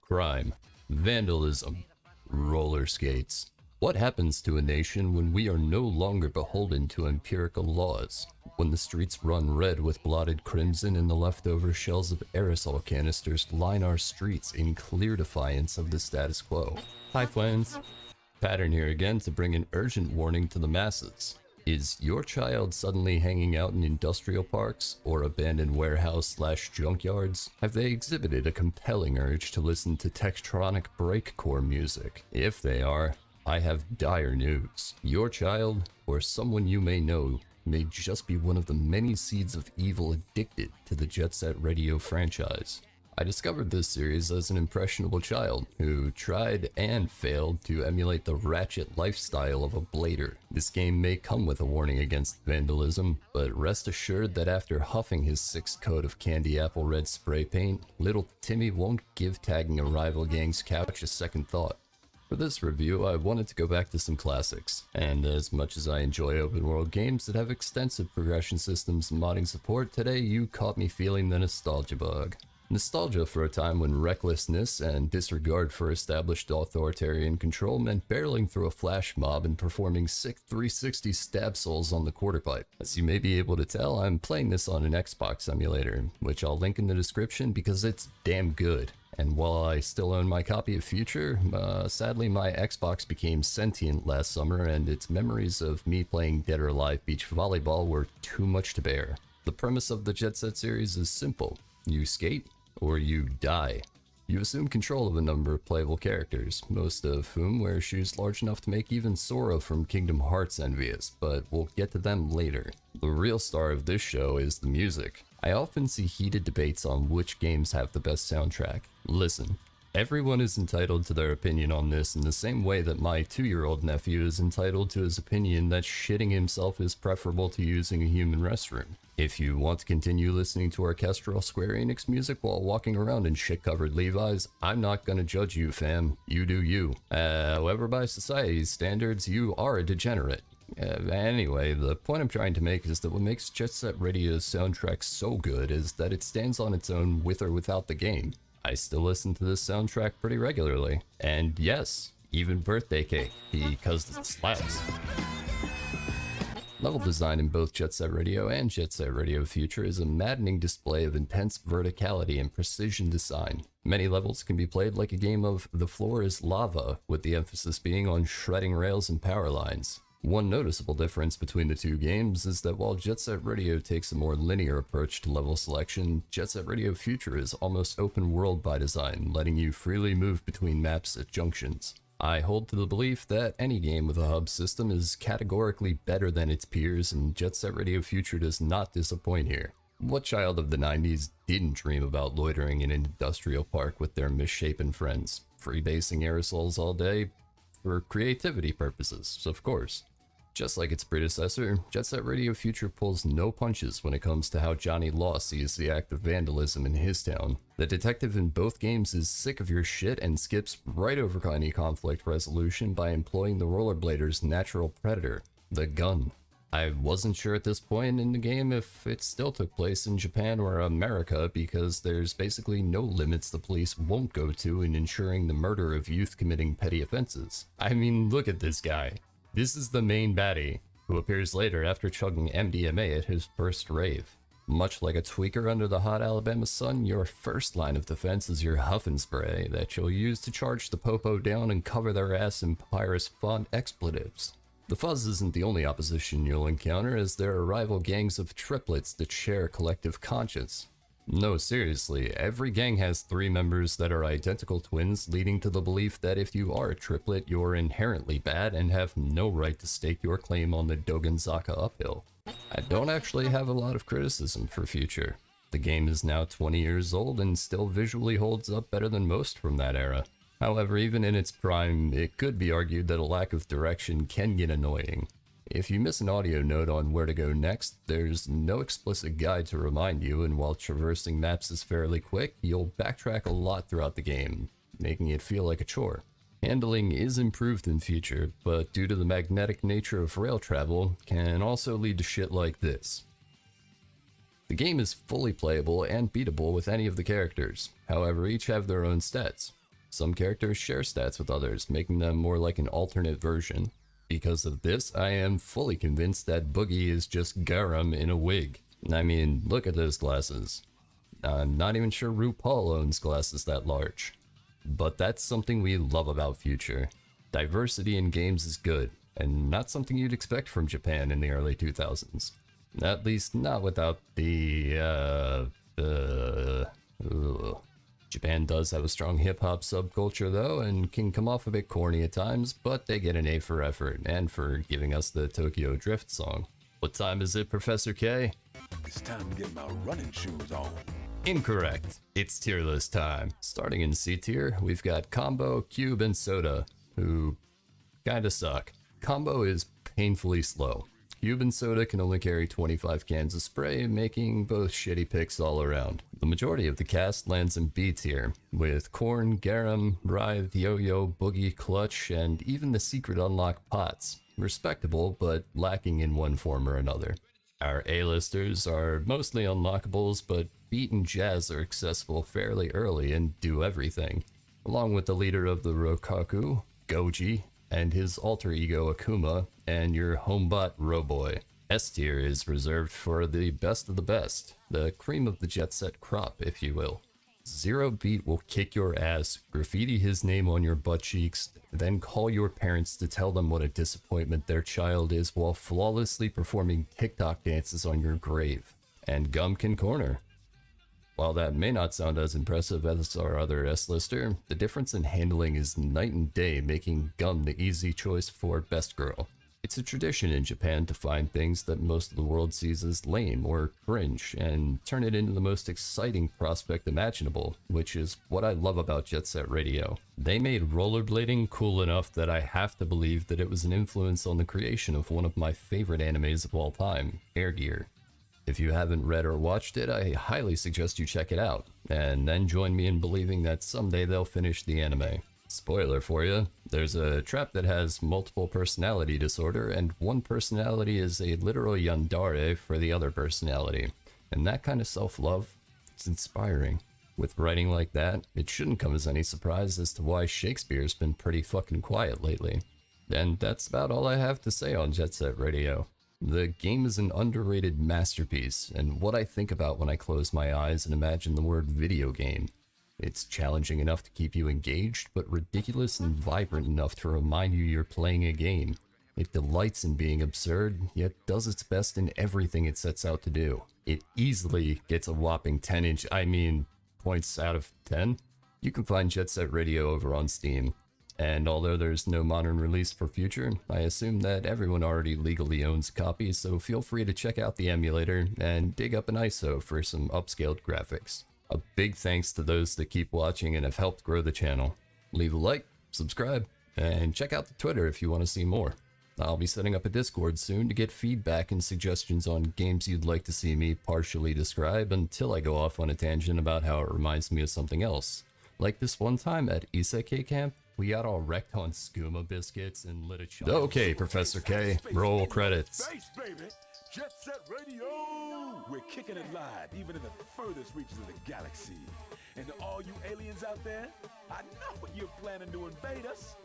Crime, vandalism, roller skates. What happens to a nation when we are no longer beholden to empirical laws? When the streets run red with blotted crimson and the leftover shells of aerosol canisters line our streets in clear defiance of the status quo. Hi friends, Pattern here again to bring an urgent warning to the masses. Is your child suddenly hanging out in industrial parks or abandoned warehouse/junkyards? Have they exhibited a compelling urge to listen to Tektronic breakcore music? If they are, I have dire news. Your child, or someone you may know, may just be one of the many seeds of evil addicted to the Jet Set Radio franchise. I discovered this series as an impressionable child who tried and failed to emulate the ratchet lifestyle of a blader. This game may come with a warning against vandalism, but rest assured that after huffing his 6th coat of candy apple red spray paint, little Timmy won't give tagging a rival gang's couch a second thought. For this review, I wanted to go back to some classics, and as much as I enjoy open world games that have extensive progression systems and modding support, today you caught me feeling the nostalgia bug. Nostalgia for a time when recklessness and disregard for established authoritarian control meant barreling through a flash mob and performing sick 360 stab souls on the quarter pipe. As you may be able to tell, I'm playing this on an Xbox emulator, which I'll link in the description because it's damn good. And while I still own my copy of Future, sadly my Xbox became sentient last summer and its memories of me playing Dead or Alive beach volleyball were too much to bear. The premise of the Jet Set series is simple. You skate, or you die. You assume control of a number of playable characters, most of whom wear shoes large enough to make even Sora from Kingdom Hearts envious, but we'll get to them later. The real star of this show is the music. I often see heated debates on which games have the best soundtrack. Listen, everyone is entitled to their opinion on this in the same way that my 2-year-old nephew is entitled to his opinion that shitting himself is preferable to using a human restroom. If you want to continue listening to orchestral Square Enix music while walking around in shit-covered Levi's, I'm not gonna judge you, fam. You do you. However, by society's standards, you are a degenerate. Anyway, the point I'm trying to make is that what makes Jet Set Radio's soundtrack so good is that it stands on its own with or without the game. I still listen to this soundtrack pretty regularly. And yes, even Birthday Cake, because it slaps. Level design in both Jet Set Radio and Jet Set Radio Future is a maddening display of intense verticality and precision design. Many levels can be played like a game of The Floor is Lava, with the emphasis being on shredding rails and power lines. One noticeable difference between the two games is that while Jet Set Radio takes a more linear approach to level selection, Jet Set Radio Future is almost open world by design, letting you freely move between maps at junctions. I hold to the belief that any game with a hub system is categorically better than its peers, and Jet Set Radio Future does not disappoint here. What child of the 90s didn't dream about loitering in an industrial park with their misshapen friends, freebasing aerosols all day? For creativity purposes, of course. Just like its predecessor, Jet Set Radio Future pulls no punches when it comes to how Johnny Law sees the act of vandalism in his town. The detective in both games is sick of your shit and skips right over any conflict resolution by employing the rollerblader's natural predator, the gun. I wasn't sure at this point in the game if it still took place in Japan or America because there's basically no limits the police won't go to in ensuring the murder of youth committing petty offenses. I mean, look at this guy. This is the main baddie, who appears later after chugging MDMA at his first rave. Much like a tweaker under the hot Alabama sun, your first line of defense is your huff and spray that you'll use to charge the popo down and cover their ass in papyrus font expletives. The fuzz isn't the only opposition you'll encounter, as there are rival gangs of triplets that share a collective conscience. No, seriously, every gang has 3 members that are identical twins, leading to the belief that if you are a triplet, you're inherently bad and have no right to stake your claim on the Dogenzaka uphill. I don't actually have a lot of criticism for Future. The game is now 20 years old and still visually holds up better than most from that era. However, even in its prime, it could be argued that a lack of direction can get annoying. If you miss an audio note on where to go next, there's no explicit guide to remind you, and while traversing maps is fairly quick, you'll backtrack a lot throughout the game, making it feel like a chore. Handling is improved in Future, but due to the magnetic nature of rail travel, can also lead to shit like this. The game is fully playable and beatable with any of the characters, however each have their own stats. Some characters share stats with others, making them more like an alternate version. Because of this, I am fully convinced that Boogie is just Garam in a wig. I mean, look at those glasses. I'm not even sure RuPaul owns glasses that large. But that's something we love about Future. Diversity in games is good, and not something you'd expect from Japan in the early 2000s. At least not without the, Japan does have a strong hip-hop subculture though, and can come off a bit corny at times, but they get an A for effort, and for giving us the Tokyo Drift song. What time is it, Professor K? It's time to get my running shoes on. Incorrect. It's tier list time. Starting in C tier, we've got Combo, Cube, and Soda, who kinda suck. Combo is painfully slow. Cube and Soda can only carry 25 cans of spray, making both shitty picks all around. The majority of the cast lands in B tier, with Korn, Garam, Writhe, Yo-Yo, Boogie, Clutch, and even the secret unlock Pots. Respectable, but lacking in one form or another. Our A-listers are mostly unlockables, but Beat and Jazz are accessible fairly early and do everything, along with the leader of the Rokaku, Goji, and his alter ego Akuma, and your homebot Roboy. S tier is reserved for the best of the best, the cream of the jet set crop, if you will. Zero Beat will kick your ass, graffiti his name on your butt cheeks, then call your parents to tell them what a disappointment their child is while flawlessly performing TikTok dances on your grave. And Gum can corner. While that may not sound as impressive as our other S-lister, the difference in handling is night and day, making Gum the easy choice for best girl. It's a tradition in Japan to find things that most of the world sees as lame or cringe and turn it into the most exciting prospect imaginable, which is what I love about Jet Set Radio. They made rollerblading cool enough that I have to believe that it was an influence on the creation of one of my favorite animes of all time, Air Gear. If you haven't read or watched it, I highly suggest you check it out, and then join me in believing that someday they'll finish the anime. Spoiler for you, there's a trap that has multiple personality disorder, and one personality is a literal yandere for the other personality. And that kind of self-love, it's inspiring. With writing like that, it shouldn't come as any surprise as to why Shakespeare's been pretty fucking quiet lately. And that's about all I have to say on Jet Set Radio. The game is an underrated masterpiece, and what I think about when I close my eyes and imagine the word video game. It's challenging enough to keep you engaged, but ridiculous and vibrant enough to remind you you're playing a game. It delights in being absurd, yet does its best in everything it sets out to do. It easily gets a whopping 10 points out of 10. You can find Jet Set Radio over on Steam. And although there's no modern release for Future, I assume that everyone already legally owns a copy, so feel free to check out the emulator and dig up an ISO for some upscaled graphics. A big thanks to those that keep watching and have helped grow the channel. Leave a like, subscribe, and check out the Twitter if you want to see more. I'll be setting up a Discord soon to get feedback and suggestions on games you'd like to see me partially describe until I go off on a tangent about how it reminds me of something else. Like this one time at Sk8 camp, we got all wrecked on skooma biscuits and lit a chunk. Okay, Professor K, roll credits. Space, baby! Jet Set Radio! We're kicking it live, even in the furthest reaches of the galaxy. And to all you aliens out there, I know you're planning to invade us.